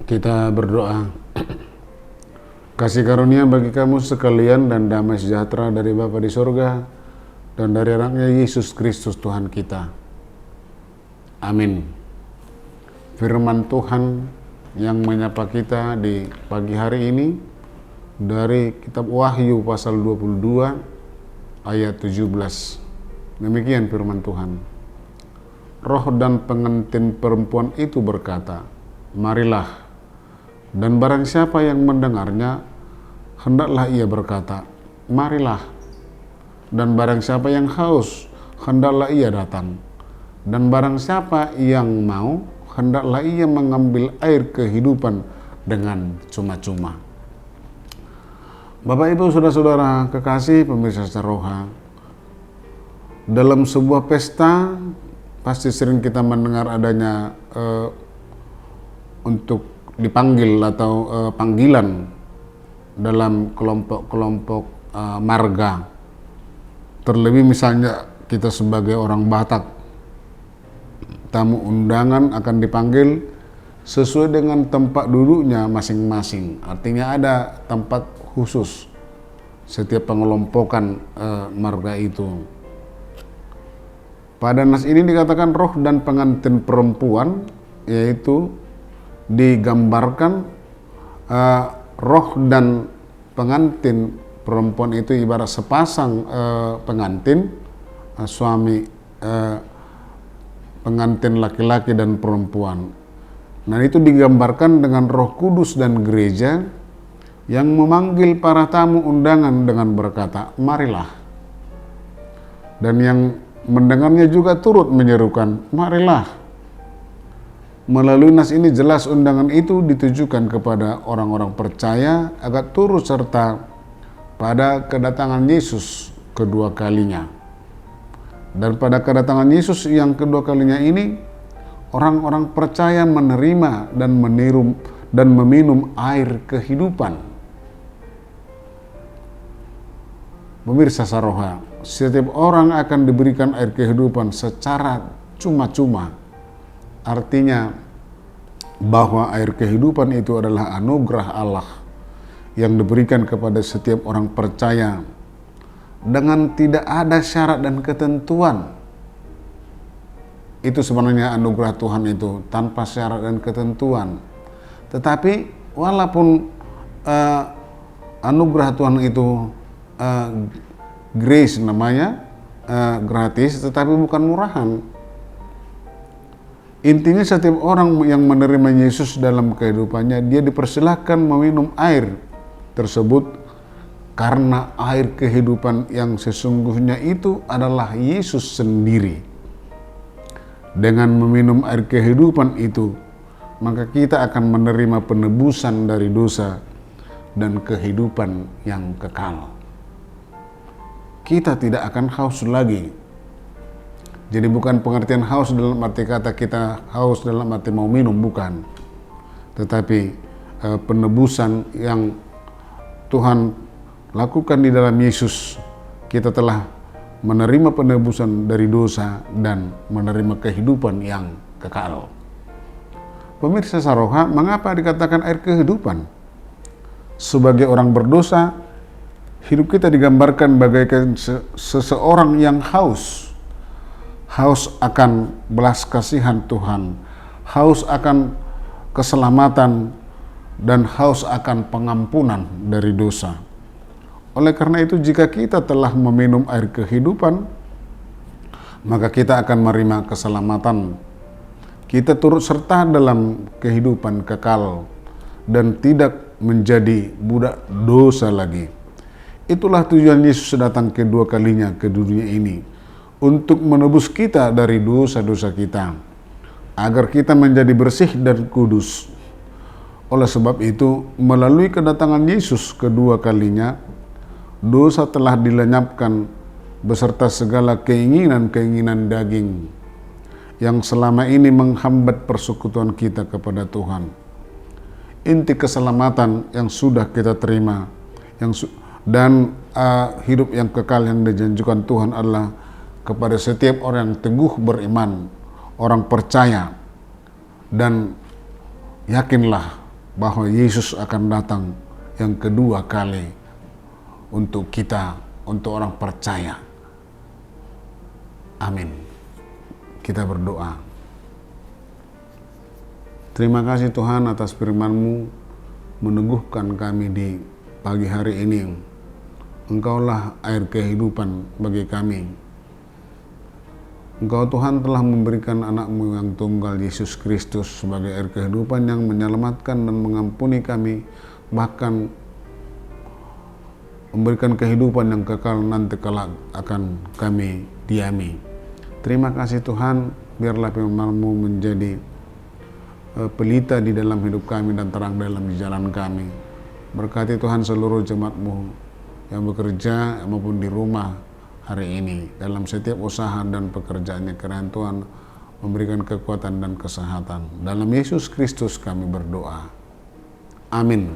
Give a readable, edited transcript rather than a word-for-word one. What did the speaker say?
Kita berdoa. Kasih karunia bagi kamu sekalian dan damai sejahtera dari Bapa di surga dan dari anaknya Yesus Kristus Tuhan kita. Amin. Firman Tuhan yang menyapa kita di pagi hari ini dari kitab Wahyu pasal 22 ayat 17. Demikian firman Tuhan. Roh dan pengantin perempuan itu berkata, "Marilah." Dan barang siapa yang mendengarnya, hendaklah ia berkata, "Marilah." Dan barang siapa yang haus, hendaklah ia datang. Dan barang siapa yang mau, hendaklah ia mengambil air kehidupan dengan cuma-cuma. Bapak Ibu saudara-saudara kekasih pemirsa Saroha, dalam sebuah pesta pasti sering kita mendengar adanya untuk dipanggil atau panggilan dalam kelompok-kelompok marga. Terlebih misalnya kita sebagai orang Batak, tamu undangan akan dipanggil sesuai dengan tempat duduknya masing-masing. Artinya ada tempat khusus setiap pengelompokan marga itu. Pada nas ini dikatakan roh dan pengantin perempuan, yaitu digambarkan roh dan pengantin perempuan itu ibarat sepasang pengantin, suami pengantin laki-laki dan perempuan. Nah, itu digambarkan dengan Roh Kudus dan gereja yang memanggil para tamu undangan dengan berkata, "Marilah." Dan yang mendengarnya juga turut menyerukan, "Marilah." Melalui nas ini jelas undangan itu ditujukan kepada orang-orang percaya agar turut serta pada kedatangan Yesus kedua kalinya. Dan pada kedatangan Yesus yang kedua kalinya ini, orang-orang percaya menerima dan meminum air kehidupan. Pemirsa Saroha, setiap orang akan diberikan air kehidupan secara cuma-cuma. Artinya bahwa air kehidupan itu adalah anugerah Allah yang diberikan kepada setiap orang percaya dengan tidak ada syarat dan ketentuan. Itu sebenarnya anugerah Tuhan itu tanpa syarat dan ketentuan. Tetapi walaupun anugerah Tuhan itu grace namanya, gratis, tetapi bukan murahan. Intinya setiap orang yang menerima Yesus dalam kehidupannya, dia dipersilahkan meminum air tersebut karena air kehidupan yang sesungguhnya itu adalah Yesus sendiri. Dengan meminum air kehidupan itu, maka kita akan menerima penebusan dari dosa dan kehidupan yang kekal. Kita tidak akan haus lagi. Jadi bukan pengertian haus dalam arti kata kita haus dalam arti mau minum, bukan. Tetapi penebusan yang Tuhan lakukan di dalam Yesus, kita telah menerima penebusan dari dosa dan menerima kehidupan yang kekal. Pemirsa Saroha, mengapa dikatakan air kehidupan? Sebagai orang berdosa, hidup kita digambarkan bagaikan seseorang yang haus akan belas kasihan Tuhan, haus akan keselamatan, dan haus akan pengampunan dari dosa. Oleh karena itu, jika kita telah meminum air kehidupan, maka kita akan menerima keselamatan. Kita turut serta dalam kehidupan kekal dan tidak menjadi budak dosa lagi. Itulah tujuan Yesus datang kedua kalinya ke dunia ini, untuk menebus kita dari dosa-dosa kita, agar kita menjadi bersih dan kudus. Oleh sebab itu, melalui kedatangan Yesus kedua kalinya, dosa telah dilenyapkan beserta segala keinginan-keinginan daging yang selama ini menghambat persekutuan kita kepada Tuhan. Inti keselamatan yang sudah kita terima dan hidup yang kekal yang dijanjikan Tuhan adalah kepada setiap orang yang teguh beriman, orang percaya, dan yakinlah bahwa Yesus akan datang yang kedua kali untuk kita, untuk orang percaya. Amin. Kita berdoa. Terima kasih Tuhan atas firman-Mu meneguhkan kami di pagi hari ini. Engkaulah air kehidupan bagi kami. Engkau Tuhan telah memberikan anak-Mu yang tunggal Yesus Kristus sebagai air kehidupan yang menyelamatkan dan mengampuni kami, bahkan memberikan kehidupan yang kekal nanti kelak akan kami diami. Terima kasih Tuhan, biarlah firman-Mu menjadi pelita di dalam hidup kami dan terang dalam jalan kami. Berkati Tuhan seluruh jemaat-Mu yang bekerja maupun di rumah hari ini, dalam setiap usaha dan pekerjaannya. Kiranya Tuhan memberikan kekuatan dan kesehatan. Dalam Yesus Kristus kami berdoa. Amin.